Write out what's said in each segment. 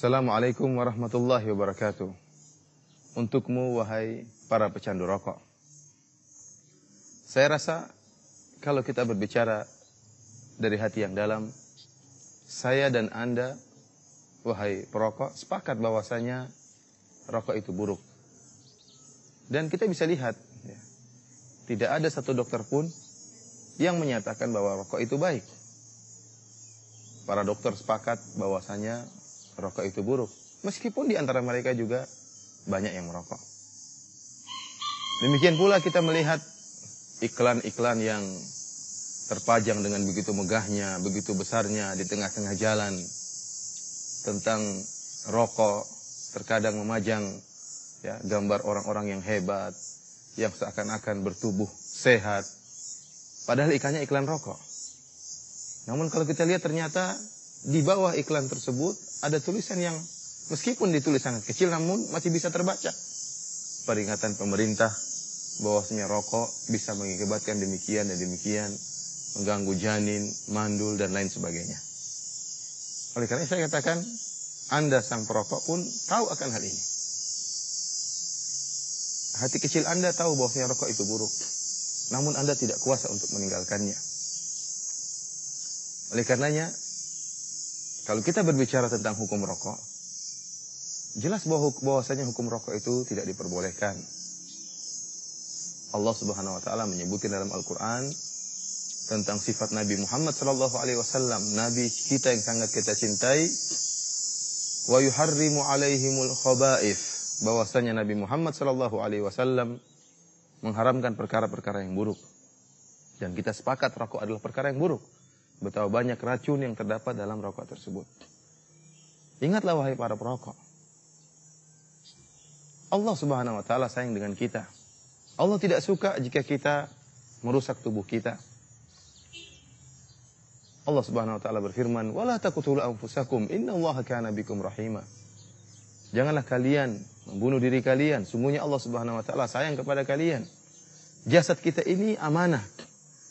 Assalamualaikum warahmatullahi wabarakatuh. Untukmu wahai para pecandu rokok. Saya rasa kalau kita berbicara dari hati yang dalam, saya dan Anda wahai perokok sepakat bahwasanya rokok itu buruk. Dan kita bisa lihat ya, tidak ada satu dokter pun yang menyatakan bahwa rokok itu baik. Para dokter sepakat bahwasanya rokok itu buruk. Meskipun di antara mereka juga banyak yang merokok. Demikian pula kita melihat iklan-iklan yang terpajang dengan begitu megahnya, begitu besarnya di tengah-tengah jalan. Tentang rokok, terkadang memajang ya, gambar orang-orang yang hebat, yang seakan-akan bertubuh sehat. Padahal ikannya iklan rokok. Namun kalau kita lihat ternyata di bawah iklan tersebut ada tulisan yang meskipun ditulis sangat kecil namun masih bisa terbaca. Peringatan pemerintah bahwasanya rokok bisa mengakibatkan demikian dan demikian, mengganggu janin, mandul dan lain sebagainya. Oleh karena saya katakan, Anda sang perokok pun tahu akan hal ini. Hati kecil Anda tahu bahwasanya rokok itu buruk. Namun Anda tidak kuasa untuk meninggalkannya. Oleh karenanya, kalau kita berbicara tentang hukum rokok, jelas bahwasanya hukum rokok itu tidak diperbolehkan. Allah Subhanahu wa taala menyebutkan dalam Al-Qur'an tentang sifat Nabi Muhammad sallallahu alaihi wasallam, nabi kita yang sangat kita cintai, wa yuharrimu alaihimul khaba'ith, bahwasanya Nabi Muhammad sallallahu alaihi wasallam mengharamkan perkara-perkara yang buruk. Dan kita sepakat rokok adalah perkara yang buruk. Betapa banyak racun yang terdapat dalam rokok tersebut. Ingatlah wahai para perokok. Allah Subhanahu wa taala sayang dengan kita. Allah tidak suka jika kita merusak tubuh kita. Allah Subhanahu wa taala berfirman, "Wala taqtulu anfusakum, innallaha kana bikum rahima." Janganlah kalian membunuh diri kalian, sungguhnya Allah Subhanahu wa taala sayang kepada kalian. Jasad kita ini amanah.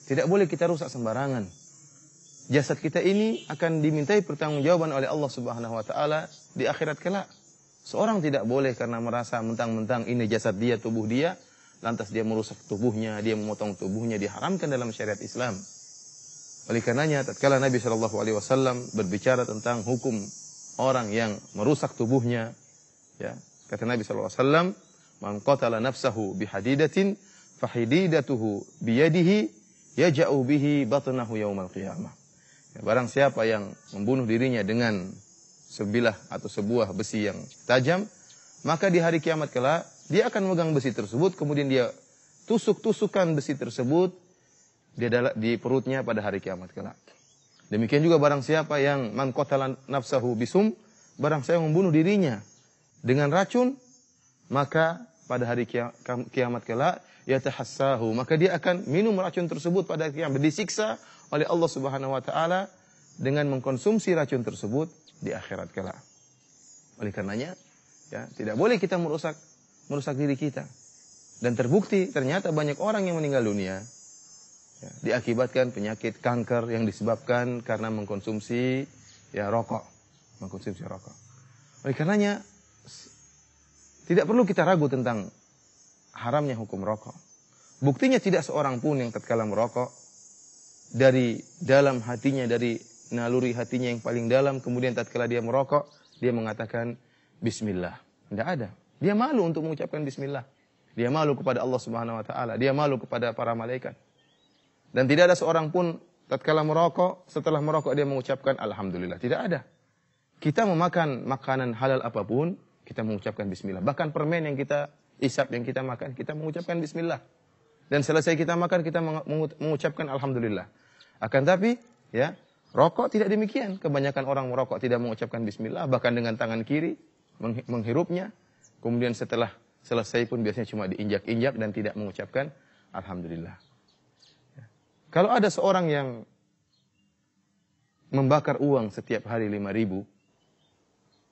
Tidak boleh kita rusak sembarangan. Jasad kita ini akan dimintai pertanggungjawaban oleh Allah Subhanahu wa taala di akhirat kelak. Seorang tidak boleh karena merasa mentang-mentang ini jasad dia, tubuh dia, lantas dia merusak tubuhnya, dia memotong tubuhnya, diharamkan dalam syariat Islam. Oleh karenanya, tatkala Nabi sallallahu alaihi wasallam berbicara tentang hukum orang yang merusak tubuhnya, ya, kata Nabi sallallahu alaihi wasallam, "Man qatala nafsahu bihadidatin fahididatuhu biyadihi yaja'u bihi batnahu yaumal qiyamah." Ya, barang siapa yang membunuh dirinya dengan sebilah atau sebuah besi yang tajam, maka di hari kiamat kelak dia akan memegang besi tersebut, kemudian dia tusuk-tusukan besi tersebut di perutnya pada hari kiamat kelak. Demikian juga barang siapa yang man qatala nafsahu bisum, barang siapa membunuh dirinya dengan racun, maka pada hari kiamat kelak yatahassahu, maka dia akan minum racun tersebut pada kiamat, disiksa oleh Allah Subhanahu wa taala dengan mengkonsumsi racun tersebut di akhirat kelak. Oleh karenanya, ya, tidak boleh kita merusak diri kita. Dan terbukti ternyata banyak orang yang meninggal dunia ya, diakibatkan penyakit kanker yang disebabkan karena mengkonsumsi rokok. Oleh karenanya, tidak perlu kita ragu tentang haramnya hukum rokok. Buktinya tidak seorang pun yang tatkala merokok, dari dalam hatinya, dari naluri hatinya yang paling dalam, kemudian tatkala dia merokok, dia mengatakan bismillah. Tidak ada. Dia malu untuk mengucapkan bismillah. Dia malu kepada Allah Subhanahu wa taala, dia malu kepada para malaikat. Dan tidak ada seorang pun tatkala merokok, setelah merokok dia mengucapkan alhamdulillah. Tidak ada. Kita memakan makanan halal apapun, kita mengucapkan bismillah. Bahkan permen yang kita isap, yang kita makan, kita mengucapkan bismillah. Dan selesai kita makan, kita mengucapkan alhamdulillah. Akan tapi, ya, rokok tidak demikian. Kebanyakan orang merokok tidak mengucapkan bismillah, bahkan dengan tangan kiri menghirupnya. Kemudian setelah selesai pun biasanya cuma diinjak-injak dan tidak mengucapkan alhamdulillah. Ya. Kalau ada seorang yang membakar uang setiap hari 5.000,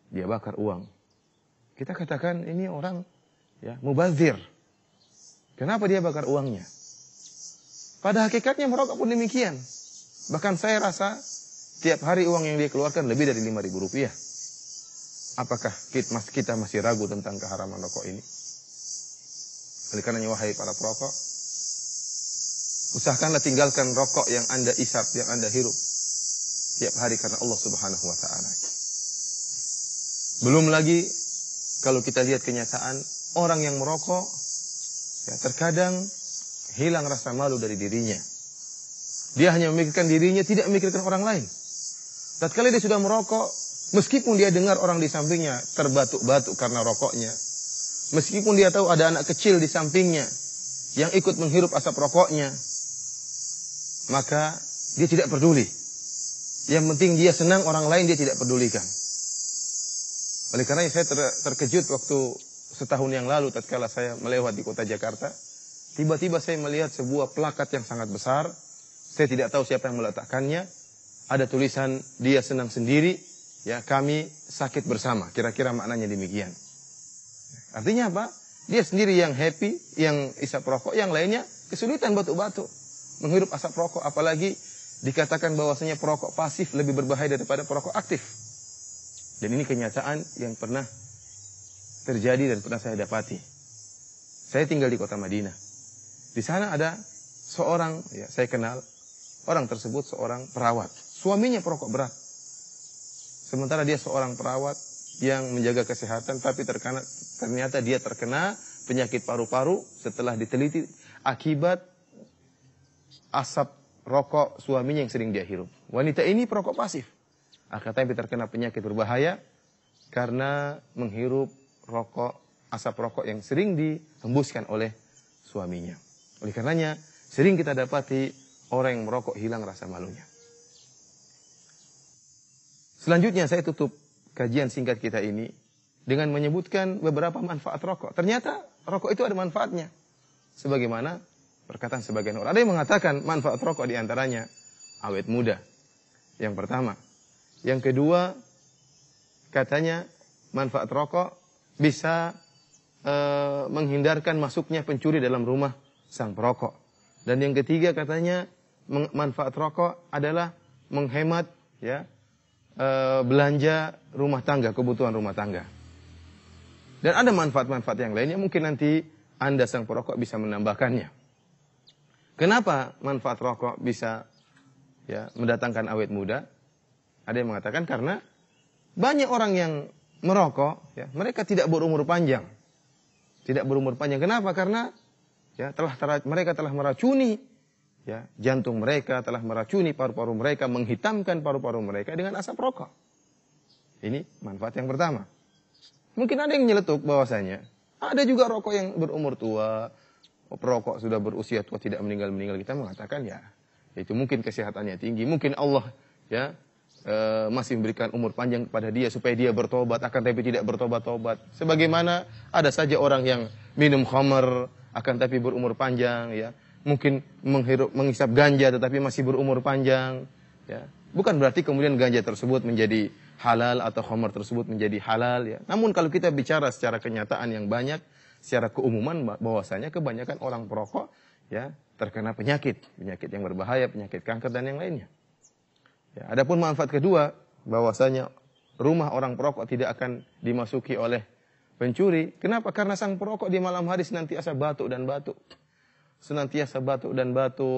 dia bakar uang. Kita katakan ini orang ya mubazir. Kenapa dia bakar uangnya? Pada hakikatnya merokok pun demikian. Bahkan saya rasa tiap hari uang yang dia keluarkan lebih dari 5.000 rupiah. apakah kita masih ragu tentang keharaman rokok ini? Oleh karenanya wahai para perokok, usahakanlah tinggalkan rokok yang Anda isap, yang Anda hirup tiap hari karena Allah Subhanahu wa taala. Belum lagi kalau kita lihat kenyataan orang yang merokok, ya, terkadang hilang rasa malu dari dirinya. Dia hanya memikirkan dirinya, tidak memikirkan orang lain. Tatkala dia sudah merokok, meskipun dia dengar orang di sampingnya terbatuk-batuk karena rokoknya, meskipun dia tahu ada anak kecil di sampingnya yang ikut menghirup asap rokoknya, maka dia tidak peduli. Yang penting dia senang, orang lain dia tidak pedulikan. Oleh karena saya terkejut waktu setahun yang lalu tatkala saya melewat di kota Jakarta, tiba-tiba saya melihat sebuah plakat yang sangat besar. Saya tidak tahu siapa yang meletakkannya. Ada tulisan dia senang sendiri, ya kami sakit bersama. Kira-kira maknanya demikian. Artinya apa? Dia sendiri yang happy, yang isap rokok, yang lainnya kesulitan batuk-batuk menghirup asap rokok. Apalagi dikatakan bahwasanya perokok pasif lebih berbahaya daripada perokok aktif. Dan ini kenyataan yang pernah terjadi dan pernah saya dapati. Saya tinggal di kota Madinah. Di sana ada seorang, ya saya kenal, orang tersebut seorang perawat. Suaminya perokok berat. Sementara dia seorang perawat yang menjaga kesehatan, tapi ternyata dia terkena penyakit paru-paru setelah diteliti akibat asap rokok suaminya yang sering dia hirup. Wanita ini perokok pasif. Tapi terkena penyakit berbahaya karena menghirup asap rokok yang sering dihembuskan oleh suaminya. Oleh karenanya, sering kita dapati orang yang merokok hilang rasa malunya. Selanjutnya saya tutup kajian singkat kita ini dengan menyebutkan beberapa manfaat rokok. Ternyata rokok itu ada manfaatnya. Sebagaimana perkataan sebagian orang. Ada yang mengatakan manfaat rokok diantaranya awet muda. Yang pertama. Yang kedua, katanya manfaat rokok bisa menghindarkan masuknya pencuri dalam rumah sang perokok. Dan yang ketiga katanya manfaat rokok adalah menghemat, ya, belanja rumah tangga, kebutuhan rumah tangga. Dan ada manfaat-manfaat yang lainnya, mungkin nanti Anda sang perokok bisa menambahkannya. Kenapa manfaat rokok bisa, ya, mendatangkan awet muda? Ada yang mengatakan karena banyak orang yang merokok, ya, mereka tidak berumur panjang. Tidak berumur panjang. Kenapa? Karena, ya, mereka telah meracuni, ya, jantung mereka, telah meracuni paru-paru mereka, menghitamkan paru-paru mereka dengan asap rokok. Ini manfaat yang pertama. Mungkin ada yang nyeletuk bahwasanya ada juga rokok yang berumur tua, perokok sudah berusia tua tidak meninggal. Kita mengatakan ya itu mungkin kesehatannya tinggi, mungkin Allah, ya, masih memberikan umur panjang kepada dia supaya dia bertobat, akan tapi tidak bertobat-tobat. Sebagaimana ada saja orang yang minum khamar akan tapi berumur panjang, ya. Mungkin menghisap ganja tetapi masih berumur panjang, ya. Bukan berarti kemudian ganja tersebut menjadi halal atau khamar tersebut menjadi halal, ya. Namun kalau kita bicara secara kenyataan yang banyak, secara keumuman bahwasanya kebanyakan orang perokok, ya, terkena penyakit yang berbahaya, penyakit kanker dan yang lainnya. Ya, adapun manfaat kedua bahwasanya rumah orang perokok tidak akan dimasuki oleh pencuri. Kenapa? Karena sang perokok di malam hari senantiasa batuk dan batuk.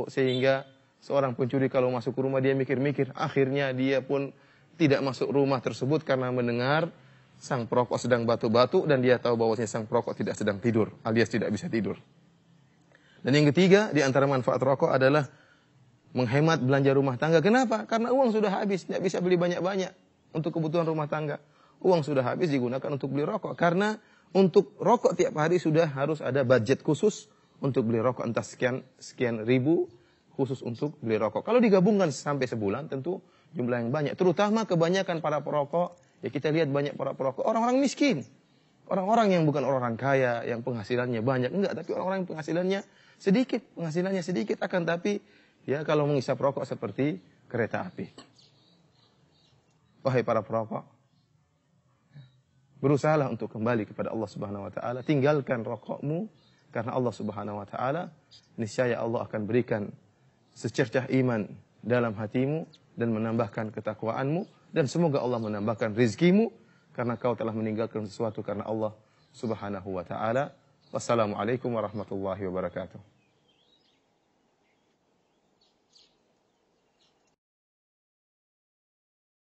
Sehingga seorang pencuri kalau masuk ke rumah dia mikir-mikir, akhirnya dia pun tidak masuk rumah tersebut karena mendengar sang perokok sedang batuk-batuk dan dia tahu bahwasanya sang perokok tidak sedang tidur, alias tidak bisa tidur. Dan yang ketiga di antara manfaat rokok adalah menghemat belanja rumah tangga. Kenapa? Karena uang sudah habis, tidak bisa beli banyak-banyak untuk kebutuhan rumah tangga. Uang sudah habis digunakan untuk beli rokok. Karena untuk rokok tiap hari sudah harus ada budget khusus untuk beli rokok, entah sekian ribu khusus untuk beli rokok. Kalau digabungkan sampai sebulan tentu jumlah yang banyak. Terutama kebanyakan para perokok, ya kita lihat banyak para perokok, orang-orang miskin. Orang-orang yang bukan orang kaya, yang penghasilannya banyak. Enggak, tapi orang-orang yang penghasilannya sedikit akan tapi, ya, kalau menghisap rokok seperti kereta api. Wahai para perokok, berusahalah untuk kembali kepada Allah Subhanahu wa taala, tinggalkan rokokmu karena Allah Subhanahu wa taala niscaya Allah akan berikan secercah iman dalam hatimu dan menambahkan ketakwaanmu dan semoga Allah menambahkan rizkimu karena kau telah meninggalkan sesuatu karena Allah Subhanahu wa taala. Wassalamualaikum warahmatullahi wabarakatuh.